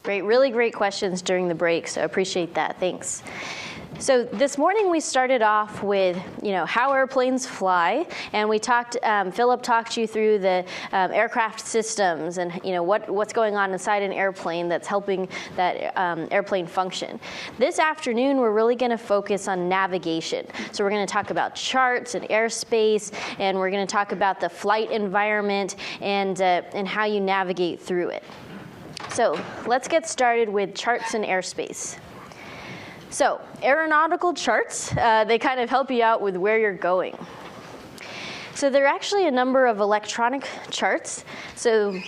Great, really great questions during the break, so appreciate that. Thanks. So this morning we started off with, how airplanes fly, and we talked. Philip talked you through the aircraft systems and what's going on inside an airplane that's helping that airplane function. This afternoon we're really going to focus on navigation. So we're going to talk about charts and airspace, and we're going to talk about the flight environment and how you navigate through it. So let's get started with charts and airspace. So aeronautical charts, they kind of help you out with where you're going. So there are actually a number of electronic charts. So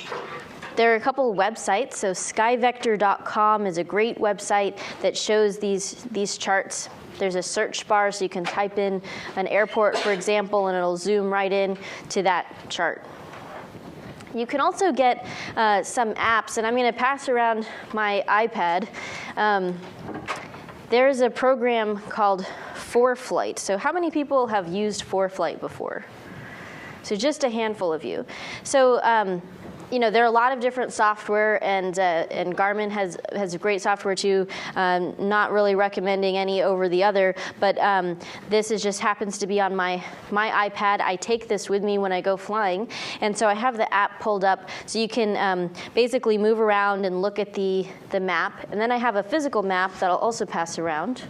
there are a couple of websites. So skyvector.com is a great website that shows these charts. There's a search bar, so you can type in an airport, for example, and it'll zoom right in to that chart. You can also get some apps, and I'm going to pass around my iPad. There's a program called ForeFlight. So how many people have used ForeFlight before? So just a handful of you. So there are a lot of different software, and Garmin has great software too. Not really recommending any over the other, but this just happens to be on my iPad. I take this with me when I go flying, and so I have the app pulled up, so you can basically move around and look at the map. And then I have a physical map that I'll also pass around.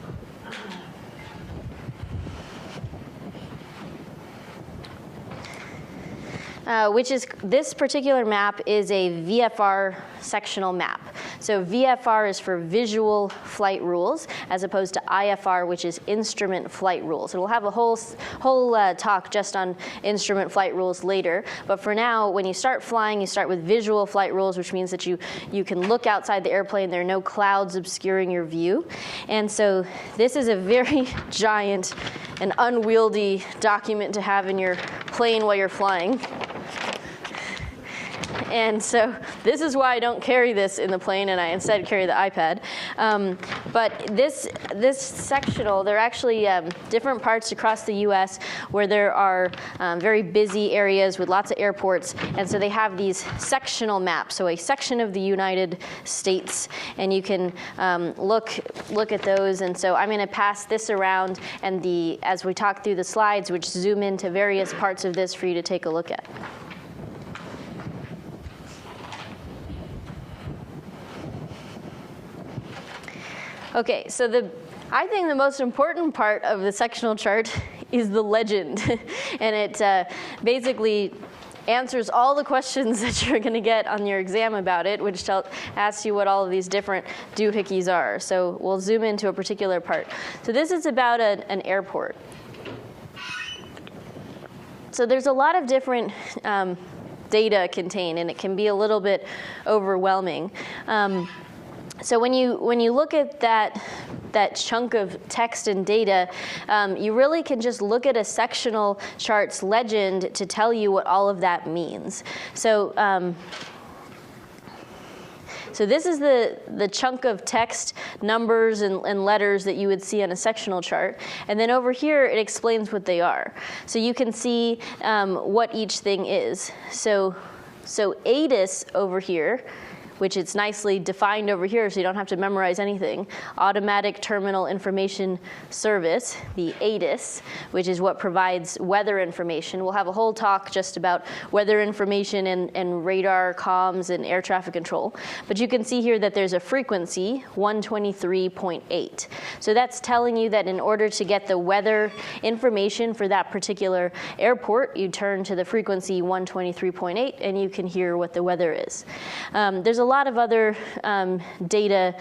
This particular map is a VFR sectional map. So VFR is for visual flight rules, as opposed to IFR, which is instrument flight rules. And we'll have a whole talk just on instrument flight rules later. But for now, when you start flying, you start with visual flight rules, which means that you can look outside the airplane. There are no clouds obscuring your view. And so this is a very giant and unwieldy document to have in your plane while you're flying. And so this is why I don't carry this in the plane, and I instead carry the iPad. But this sectional, there are actually different parts across the U.S. where there are very busy areas with lots of airports, and so they have these sectional maps. So a section of the United States, and you can look at those. And so I'm going to pass this around, and as we talk through the slides, which zoom into various parts of this for you to take a look at. Okay, so I think the most important part of the sectional chart is the legend, and it basically answers all the questions that you're going to get on your exam about it, which asks you what all of these different doohickeys are. So we'll zoom into a particular part. So this is about an airport. So there's a lot of different data contained, and it can be a little bit overwhelming. So when you look at that chunk of text and data, you really can just look at a sectional chart's legend to tell you what all of that means. So this is the chunk of text, numbers, and letters that you would see on a sectional chart. And then over here, it explains what they are. So you can see what each thing is. So ATIS over here, which it's nicely defined over here so you don't have to memorize anything. Automatic Terminal Information Service, the ATIS, which is what provides weather information. We'll have a whole talk just about weather information and radar, comms, and air traffic control. But you can see here that there's a frequency, 123.8. So that's telling you that in order to get the weather information for that particular airport, you turn to the frequency 123.8 and you can hear what the weather is. There's a lot of other data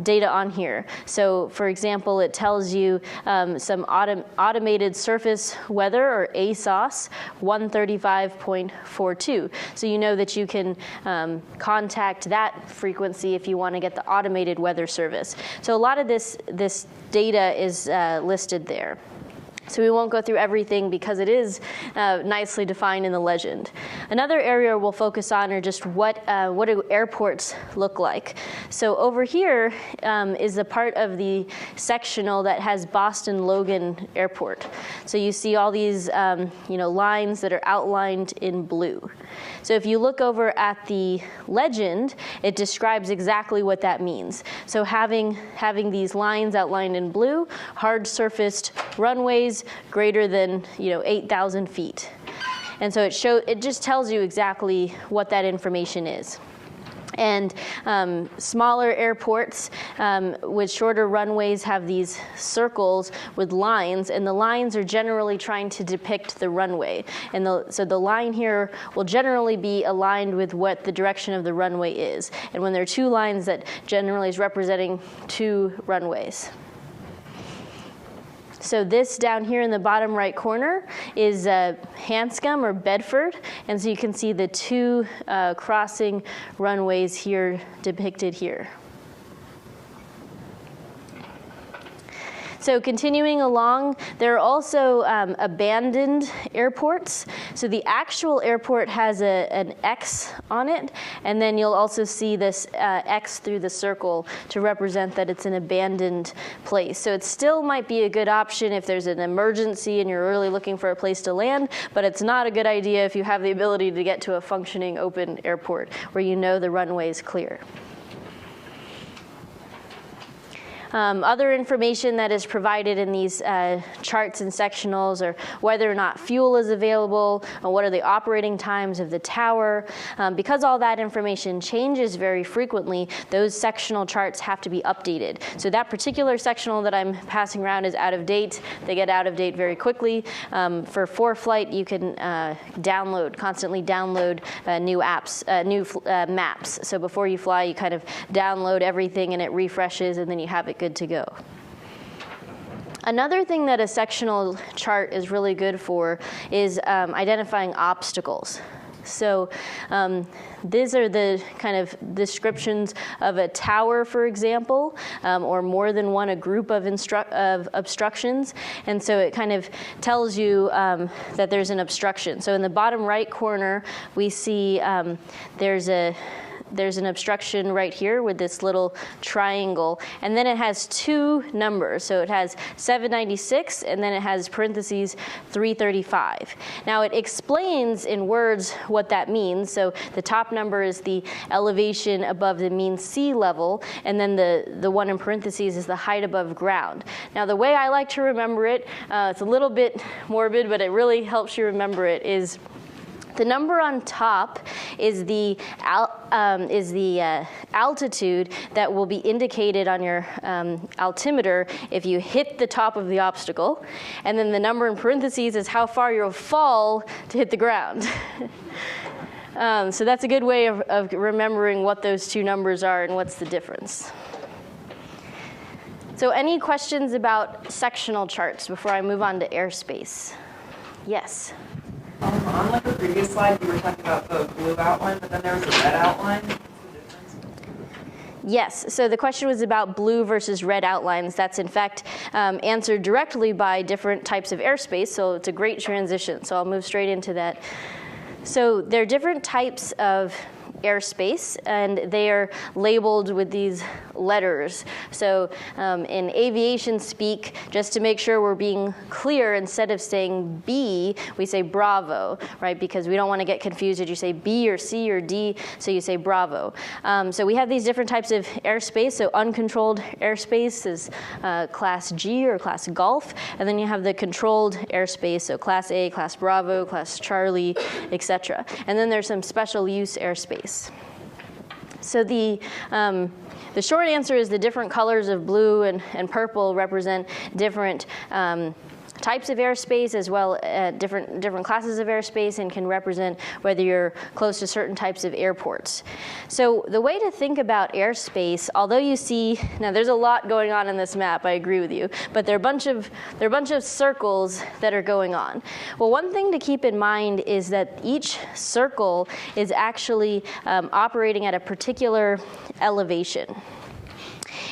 on here. So for example, it tells you some automated surface weather, or ASOS, 135.42. So you know that you can contact that frequency if you want to get the automated weather service. So a lot of this data is listed there. So we won't go through everything because it is nicely defined in the legend. Another area we'll focus on are just what do airports look like. So over here is a part of the sectional that has Boston Logan Airport. So you see all these lines that are outlined in blue. So if you look over at the legend, it describes exactly what that means. So having these lines outlined in blue, hard surfaced runways greater than 8,000 feet. And so it just tells you exactly what that information is. And smaller airports with shorter runways have these circles with lines, and the lines are generally trying to depict the runway. And so the line here will generally be aligned with what the direction of the runway is. And when there are two lines, that generally is representing two runways. So this down here in the bottom right corner is Hanscom or Bedford, and so you can see the two crossing runways here depicted here. So continuing along, there are also abandoned airports. So the actual airport has an X on it, and then you'll also see this X through the circle to represent that it's an abandoned place. So it still might be a good option if there's an emergency and you're really looking for a place to land, but it's not a good idea if you have the ability to get to a functioning open airport where you know the runway is clear. Other information that is provided in these charts and sectionals are whether or not fuel is available, or what are the operating times of the tower. Because all that information changes very frequently, those sectional charts have to be updated. So that particular sectional that I'm passing around is out of date. They get out of date very quickly. For ForeFlight, you can constantly download new apps, new maps. So before you fly, you kind of download everything and it refreshes, and then you have it good to go. Another thing that a sectional chart is really good for is identifying obstacles. So these are the kind of descriptions of a tower, for example, or more than one, a group of obstructions. And so it kind of tells you that there's an obstruction. So in the bottom right corner, we see there's an obstruction right here with this little triangle, and then it has two numbers. So it has 796, and then it has parentheses 335. Now it explains in words what that means. So the top number is the elevation above the mean sea level, and then the one in parentheses is the height above ground. Now the way I like to remember it, it's a little bit morbid, but it really helps you remember it, is the number on top is the altitude that will be indicated on your altimeter if you hit the top of the obstacle, and then the number in parentheses is how far you'll fall to hit the ground. So that's a good way of remembering what those two numbers are and what's the difference. So any questions about sectional charts before I move on to airspace? Yes? On like the previous slide, you were talking about the blue outline, but then there was a red outline. What's the difference? Yes, so the question was about blue versus red outlines. That's in fact answered directly by different types of airspace, so it's a great transition. So I'll move straight into that. So there are different types of airspace, and they are labeled with these letters. So in aviation speak, just to make sure we're being clear, instead of saying B, we say Bravo, right? Because we don't want to get confused. Did you say B or C or D? So you say Bravo. So we have these different types of airspace. So uncontrolled airspace is Class G or Class Golf, and then you have the controlled airspace, so Class A, Class Bravo, Class Charlie, etc. And then there's some special use airspace. So the short answer is the different colors of blue and purple represent different types of airspace, as well as different classes of airspace, and can represent whether you're close to certain types of airports. So the way to think about airspace, although you see, now there's a lot going on in this map, I agree with you, but there are a bunch of circles that are going on. Well, one thing to keep in mind is that each circle is actually operating at a particular elevation.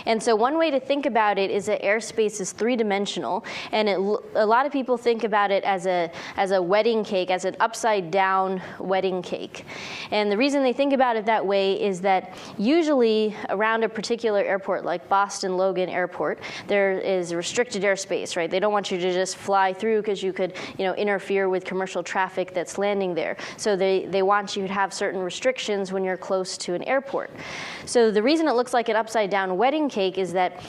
And so one way to think about it is that airspace is three-dimensional, and a lot of people think about it as a wedding cake, as an upside-down wedding cake. And the reason they think about it that way is that usually around a particular airport, like Boston Logan Airport, there is restricted airspace, right? They don't want you to just fly through because you could, interfere with commercial traffic that's landing there. So they want you to have certain restrictions when you're close to an airport. So the reason it looks like an upside-down wedding cake is that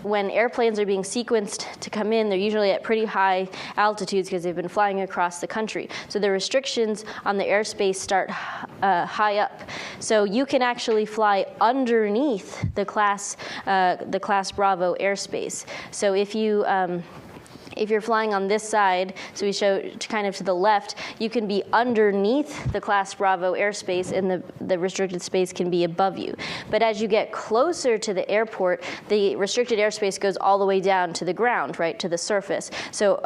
when airplanes are being sequenced to come in, they're usually at pretty high altitudes because they've been flying across the country. So the restrictions on the airspace start high up. So you can actually fly underneath the Class Bravo airspace. So if you're flying on this side, so we show kind of to the left, you can be underneath the Class Bravo airspace and the restricted space can be above you. But as you get closer to the airport, the restricted airspace goes all the way down to the ground, right, to the surface. So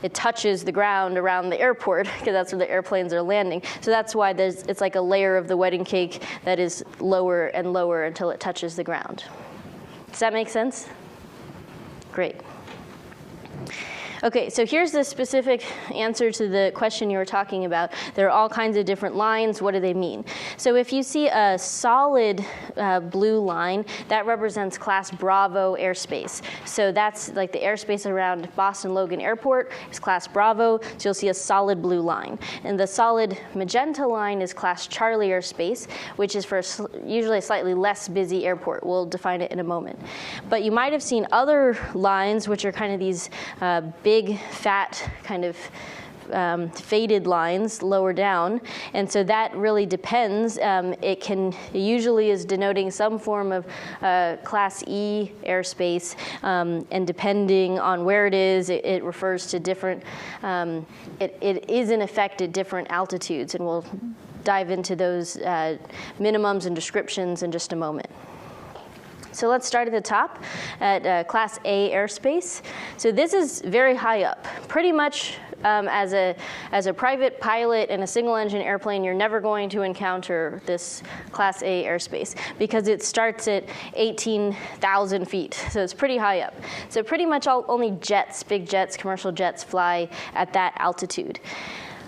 it touches the ground around the airport because that's where the airplanes are landing. So that's why it's like a layer of the wedding cake that is lower and lower until it touches the ground. Does that make sense? Great. Okay, so here's the specific answer to the question you were talking about. There are all kinds of different lines. What do they mean? So if you see a solid blue line, that represents Class Bravo airspace. So that's like the airspace around Boston Logan Airport is Class Bravo, so you'll see a solid blue line. And the solid magenta line is Class Charlie airspace, which is for usually a slightly less busy airport. We'll define it in a moment. But you might have seen other lines, which are kind of these big, fat, kind of faded lines lower down, and so that really depends. It usually is denoting some form of Class E airspace, and depending on where it is, it refers to different. It is in effect at different altitudes, and we'll dive into those minimums and descriptions in just a moment. So let's start at the top at Class A airspace. So this is very high up. Pretty much as a private pilot in a single-engine airplane, you're never going to encounter this Class A airspace because it starts at 18,000 feet. So it's pretty high up. So pretty much only jets, big jets, commercial jets fly at that altitude.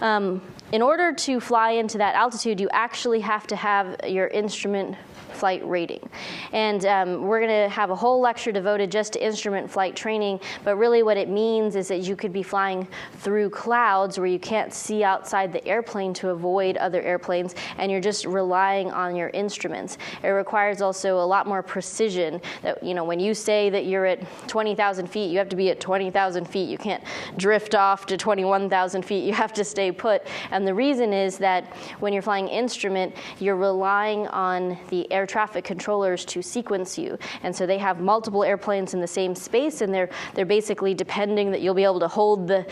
In order to fly into that altitude, you actually have to have your instrument flight rating. And we're going to have a whole lecture devoted just to instrument flight training, but really what it means is that you could be flying through clouds where you can't see outside the airplane to avoid other airplanes, and you're just relying on your instruments. It requires also a lot more precision. That, when you say that you're at 20,000 feet, you have to be at 20,000 feet. You can't drift off to 21,000 feet. You have to stay put. And the reason is that when you're flying instrument, you're relying on the air traffic controllers to sequence you. And so they have multiple airplanes in the same space, and they're basically depending that you'll be able to hold the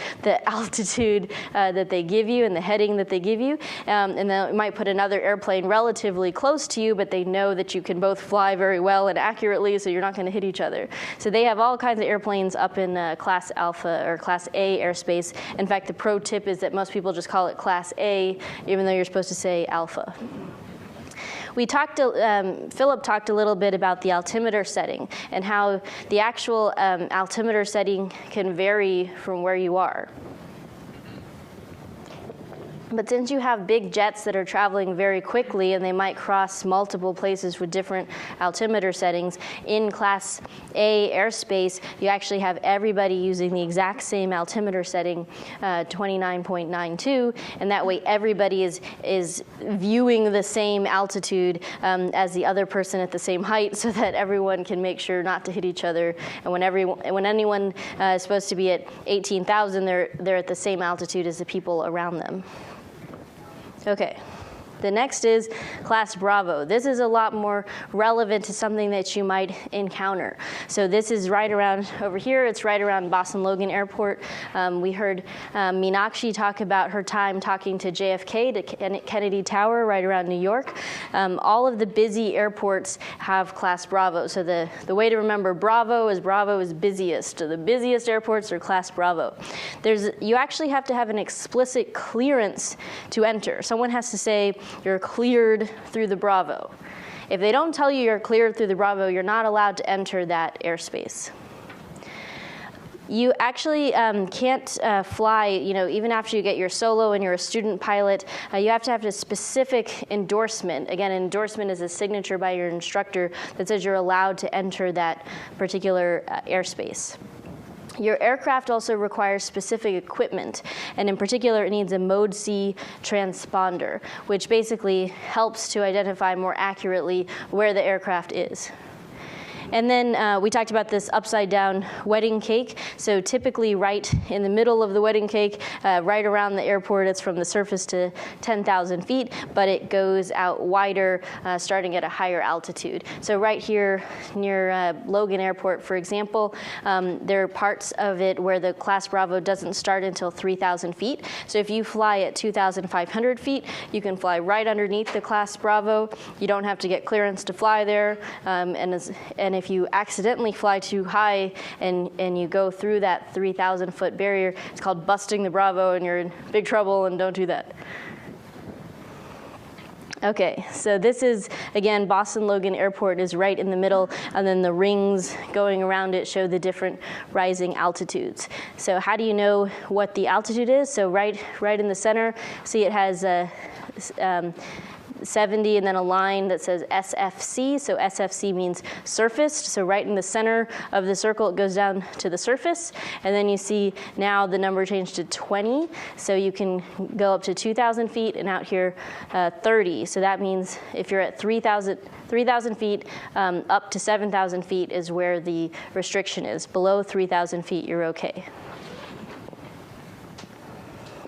altitude that they give you and the heading that they give you. And then it might put another airplane relatively close to you, but they know that you can both fly very well and accurately, so you're not going to hit each other. So they have all kinds of airplanes up in Class Alpha or Class A airspace. In fact, the pro tip is that most people just call it Class A, even though you're supposed to say Alpha. Philip talked a little bit about the altimeter setting and how the actual altimeter setting can vary from where you are. But since you have big jets that are traveling very quickly and they might cross multiple places with different altimeter settings, in Class A airspace, you actually have everybody using the exact same altimeter setting, 29.92, and that way everybody is viewing the same altitude as the other person at the same height, so that everyone can make sure not to hit each other. And when anyone is supposed to be at 18,000, they're at the same altitude as the people around them. Okay. The next is Class Bravo. This is a lot more relevant to something that you might encounter. So this is right around over here. It's right around Boston Logan Airport. We heard Meenakshi talk about her time talking to JFK, to Kennedy Tower, right around New York. All of the busy airports have Class Bravo. So the way to remember Bravo is busiest. So the busiest airports are Class Bravo. You actually have to have an explicit clearance to enter. Someone has to say, you're cleared through the Bravo. If they don't tell you you're cleared through the Bravo, you're not allowed to enter that airspace. You actually can't fly, even after you get your solo and you're a student pilot, you have to have a specific endorsement. Again, endorsement is a signature by your instructor that says you're allowed to enter that particular airspace. Your aircraft also requires specific equipment, and in particular, it needs a Mode C transponder, which basically helps to identify more accurately where the aircraft is. And then we talked about this upside down wedding cake. So typically right in the middle of the wedding cake, right around the airport, it's from the surface to 10,000 feet, but it goes out wider starting at a higher altitude. So right here near Logan Airport, for example, there are parts of it where the Class Bravo doesn't start until 3,000 feet. So if you fly at 2,500 feet, you can fly right underneath the Class Bravo. You don't have to get clearance to fly there, and if you accidentally fly too high and you go through that 3,000 foot barrier, it's called busting the Bravo, and you're in big trouble, and don't do that. Okay, so this is, again, Boston Logan Airport is right in the middle, and then the rings going around it show the different rising altitudes. So how do you know what the altitude is? So right in the center, see it has 70 and then a line that says SFC. So SFC means surfaced. So right in the center of the circle, it goes down to the surface. And then you see now the number changed to 20. So you can go up to 2,000 feet, and out here 30. So that means if you're at 3,000 feet, up to 7,000 feet is where the restriction is. Below 3,000 feet, you're okay.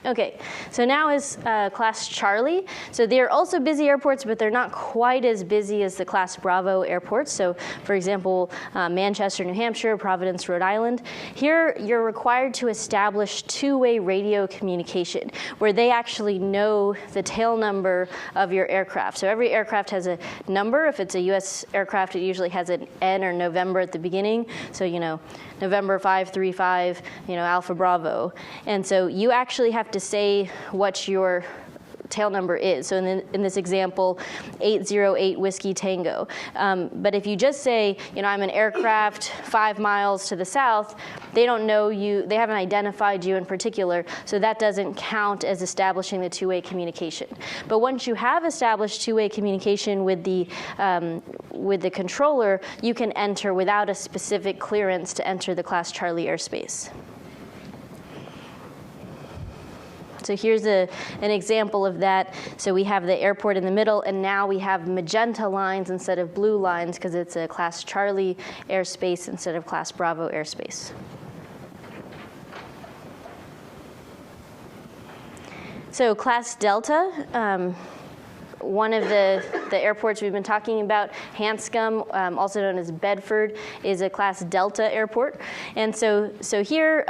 Okay, so now is Class Charlie. So they're also busy airports, but they're not quite as busy as the Class Bravo airports. So for example, Manchester, New Hampshire, Providence, Rhode Island. Here, you're required to establish two-way radio communication, where they actually know the tail number of your aircraft. So every aircraft has a number. If it's a US aircraft, it usually has an N or November at the beginning. So, November 535, Alpha Bravo. And so you actually have to say what your tail number is. So in this example, 808 Whiskey Tango. But if you just say, I'm an aircraft 5 miles to the south, they don't know you, they haven't identified you in particular, so that doesn't count as establishing the two-way communication. But once you have established two-way communication with the controller, you can enter without a specific clearance to enter the Class Charlie airspace. So here's an example of that. So we have the airport in the middle, and now we have magenta lines instead of blue lines because it's a Class Charlie airspace instead of Class Bravo airspace. So Class Delta, one of the airports we've been talking about, Hanscom, also known as Bedford, is a Class Delta airport. And so here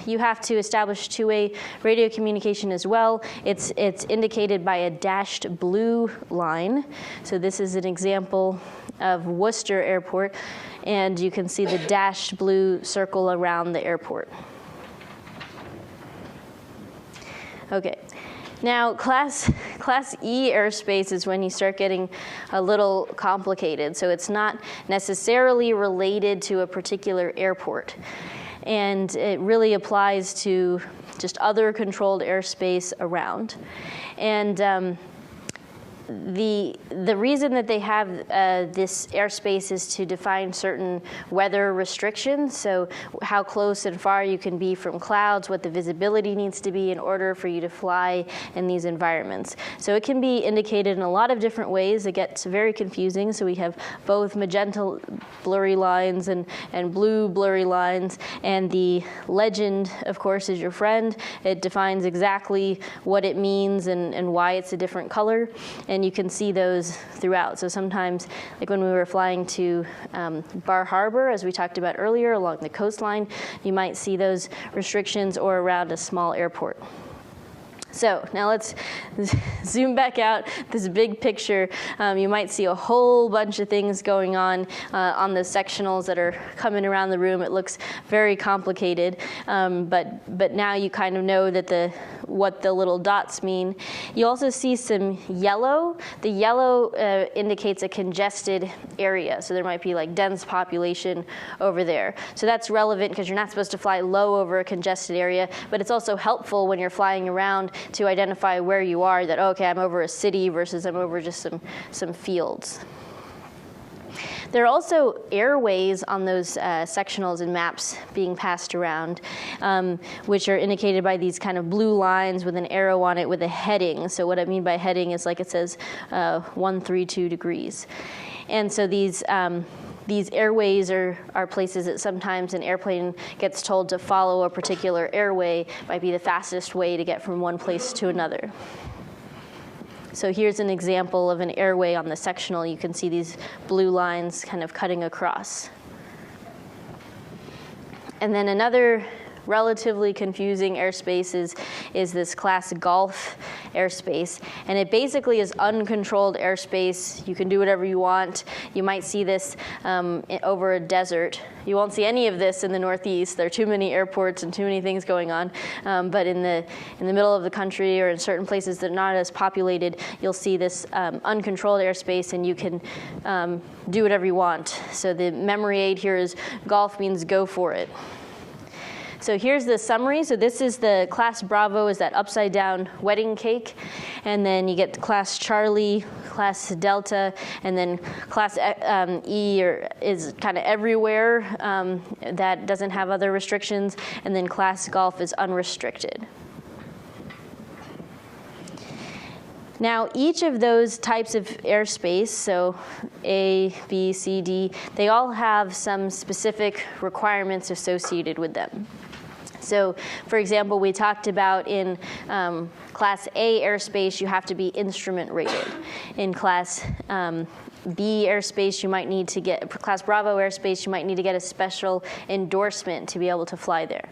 you have to establish two-way radio communication as well. It's indicated by a dashed blue line. So this is an example of Worcester Airport, and you can see the dashed blue circle around the airport. Okay. Now, Class E airspace is when you start getting a little complicated. So it's not necessarily related to a particular airport. And it really applies to just other controlled airspace around. And the reason that they have this airspace is to define certain weather restrictions, so how close and far you can be from clouds, what the visibility needs to be in order for you to fly in these environments. So it can be indicated in a lot of different ways. It gets very confusing, so we have both magenta blurry lines and blue blurry lines, and the legend, of course, is your friend. It defines exactly what it means and why it's a different color. And you can see those throughout. So sometimes, like when we were flying to Bar Harbor, as we talked about earlier, along the coastline, you might see those restrictions, or around a small airport. So now let's zoom back out this big picture. You might see a whole bunch of things going on the sectionals that are coming around the room. It looks very complicated, but now you kind of know that what the little dots mean. You also see some yellow. The yellow indicates a congested area, so there might be like dense population over there. So that's relevant because you're not supposed to fly low over a congested area, but it's also helpful when you're flying around to identify where you are, that, okay, I'm over a city versus I'm over just some fields. There are also airways on those sectionals and maps being passed around, which are indicated by these kind of blue lines with an arrow on it with a heading. So what I mean by heading is like it says 132 degrees. And so these airways are places that sometimes an airplane gets told to follow a particular airway, might be the fastest way to get from one place to another. So here's an example of an airway on the sectional. You can see these blue lines kind of cutting across. And then another relatively confusing airspace is this class Golf airspace. And it basically is uncontrolled airspace. You can do whatever you want. You might see this over a desert. You won't see any of this in the Northeast. There are too many airports and too many things going on. But in the middle of the country or in certain places that are not as populated, you'll see this uncontrolled airspace, and you can do whatever you want. So the memory aid here is Golf means go for it. So here's the summary. So this is the class Bravo, is that upside down wedding cake. And then you get class Charlie, class Delta, and then class E is kind of everywhere. That doesn't have other restrictions. And then class Golf is unrestricted. Now, each of those types of airspace, so A, B, C, D, they all have some specific requirements associated with them. So, for example, we talked about in Class A airspace, you have to be instrument rated. In Class B airspace, you might need to get, Class Bravo airspace, you might need to get a special endorsement to be able to fly there.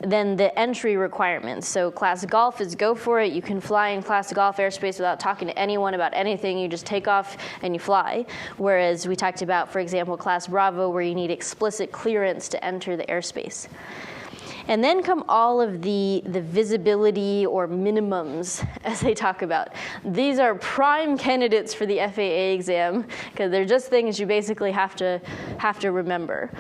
Then the entry requirements. So Class Golf is go for it. You can fly in Class Golf airspace without talking to anyone about anything. You just take off and you fly. Whereas we talked about, for example, Class Bravo, where you need explicit clearance to enter the airspace. And then come all of the visibility or minimums, as they talk about. These are prime candidates for the FAA exam, because they're just things you basically have to remember.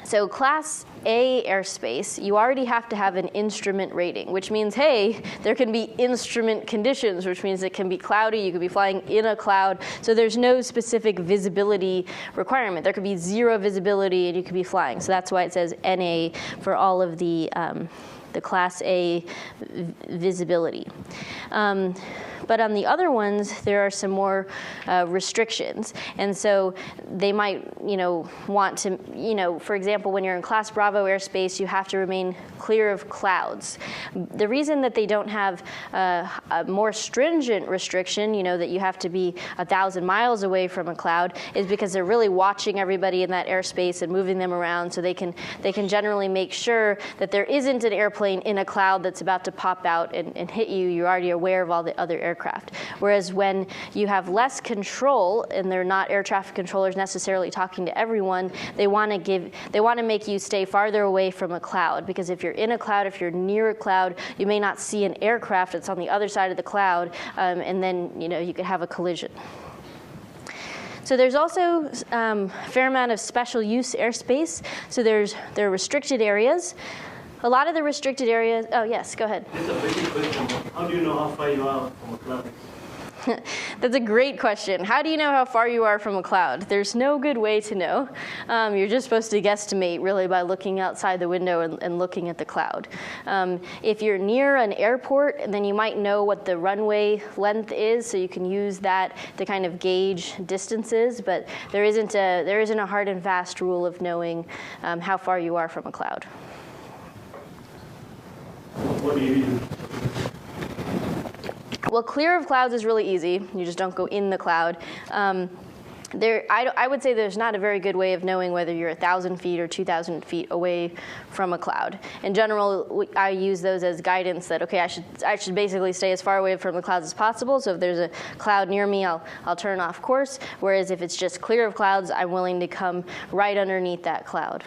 So Class A airspace, you already have to have an instrument rating, which means, hey, there can be instrument conditions, which means it can be cloudy, you could be flying in a cloud, so there's no specific visibility requirement. There could be zero visibility and you could be flying. So that's why it says NA for all of the Class A visibility. But on the other ones, there are some more restrictions. And so they might, want to, for example, when you're in Class Bravo airspace, you have to remain clear of clouds. The reason that they don't have a more stringent restriction, that you have to be 1,000 miles away from a cloud, is because they're really watching everybody in that airspace and moving them around, so they can generally make sure that there isn't an airplane in a cloud that's about to pop out and hit you. You're already aware of all the other aircraft. Whereas when you have less control, and they're not air traffic controllers necessarily talking to everyone, they want to make you stay farther away from a cloud, because if you're in a cloud, if you're near a cloud, you may not see an aircraft that's on the other side of the cloud, and then you could have a collision. So there's also a fair amount of special use airspace. So there are restricted areas. A lot of the restricted areas, oh yes, go ahead. It's a basic question. How do you know how far you are from a cloud? That's a great question. How do you know how far you are from a cloud? There's no good way to know. You're just supposed to guesstimate really by looking outside the window and looking at the cloud. If you're near an airport, then you might know what the runway length is, so you can use that to kind of gauge distances, but there isn't a hard and fast rule of knowing how far you are from a cloud. What do you do? Well, clear of clouds is really easy. You just don't go in the cloud. I would say there's not a very good way of knowing whether you're 1,000 feet or 2,000 feet away from a cloud. In general, I use those as guidance that, okay, I should basically stay as far away from the clouds as possible. So if there's a cloud near me, I'll turn off course. Whereas if it's just clear of clouds, I'm willing to come right underneath that cloud.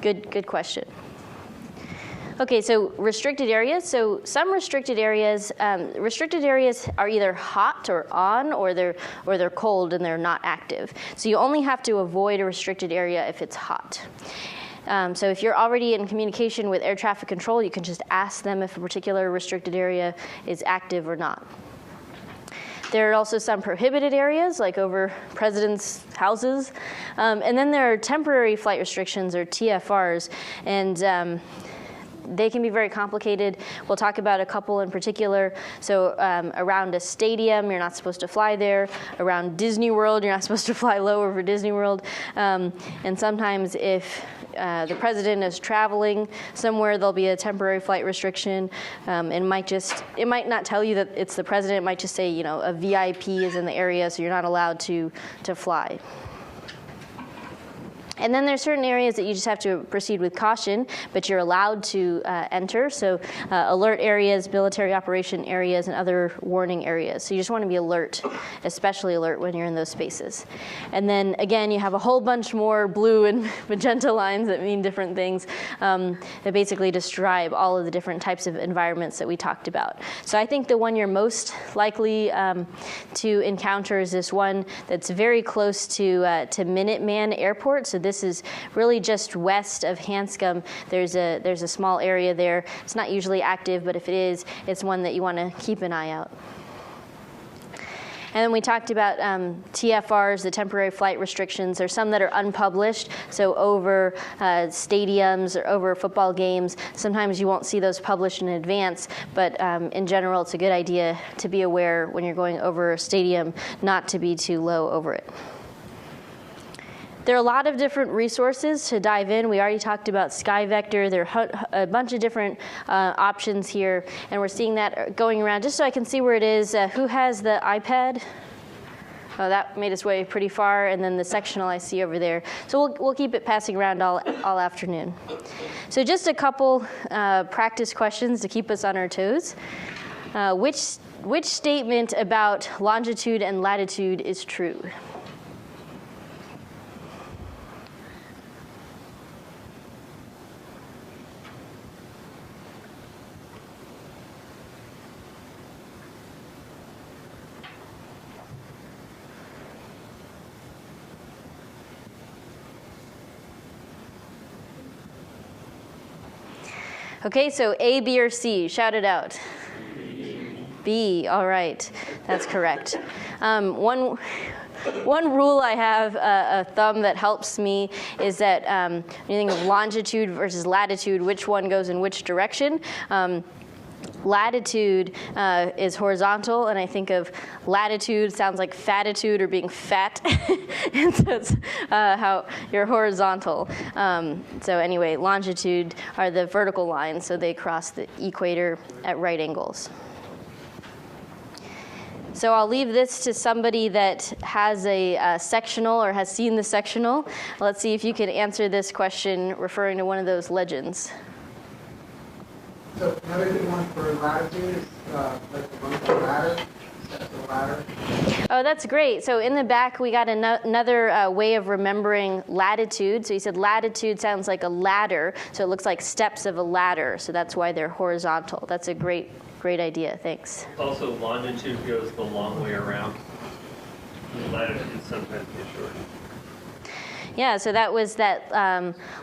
Good question. Okay, so restricted areas. So some restricted areas are either hot or on, or they're cold and they're not active. So you only have to avoid a restricted area if it's hot. So if you're already in communication with air traffic control, you can just ask them if a particular restricted area is active or not. There are also some prohibited areas, like over presidents' houses. And then there are temporary flight restrictions, or TFRs. And they can be very complicated. We'll talk about a couple in particular. So around a stadium, you're not supposed to fly there. Around Disney World, you're not supposed to fly low over Disney World. And sometimes if the president is traveling somewhere, there'll be a temporary flight restriction. It might not tell you that it's the president. It might just say, you know, a VIP is in the area, so you're not allowed to fly. And then there's certain areas that you just have to proceed with caution, but you're allowed to enter. So alert areas, military operation areas, and other warning areas. So you just want to be alert, especially alert when you're in those spaces. And then again, you have a whole bunch more blue and magenta lines that mean different things that basically describe all of the different types of environments that we talked about. So I think the one you're most likely to encounter is this one that's very close to Minuteman Airport. So this is really just west of Hanscom. There's a small area there. It's not usually active, but if it is, it's one that you want to keep an eye out. And then we talked about TFRs, the temporary flight restrictions. There's some that are unpublished, so over stadiums or over football games. Sometimes you won't see those published in advance, but in general, it's a good idea to be aware when you're going over a stadium not to be too low over it. There are a lot of different resources to dive in. We already talked about SkyVector. There are a bunch of different options here, and we're seeing that going around. Just so I can see where it is, who has the iPad? Oh, that made its way pretty far, and then the sectional I see over there. So we'll keep it passing around all afternoon. So just a couple practice questions to keep us on our toes. Which statement about longitude and latitude is true? Okay, so A, B, or C? Shout it out. B, all right. That's correct. One rule I have, a thumb that helps me, is that when you think of longitude versus latitude, which one goes in which direction? Latitude is horizontal, and I think of latitude sounds like fatitude or being fat, and so it's how you're horizontal. So anyway, longitude are the vertical lines, so they cross the equator at right angles. So I'll leave this to somebody that has a sectional or has seen the sectional. Let's see if you can answer this question referring to one of those legends. So another good one for latitude is like the vertical ladder, steps of the ladder. Oh, that's great. So in the back, we got another way of remembering latitude. So you said latitude sounds like a ladder, so it looks like steps of a ladder. So that's why they're horizontal. That's a great idea. Thanks. Also, longitude goes the long way around. Latitude sometimes gets short. Yeah, so that was that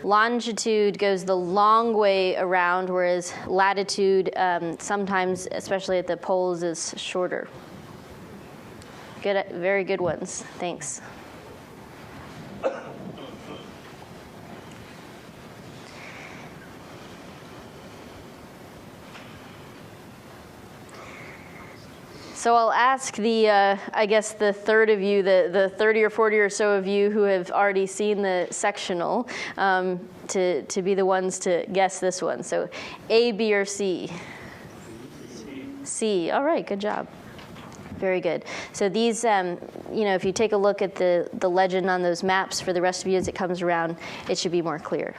longitude goes the long way around, whereas latitude sometimes, especially at the poles, is shorter. Good, very good ones. Thanks. So I'll ask the, I guess the third of you, the 30 or 40 or so of you who have already seen the sectional, to be the ones to guess this one. So A, B, or C? C. All right, good job. Very good. So these, you know, if you take a look at the legend on those maps for the rest of you as it comes around, it should be more clear.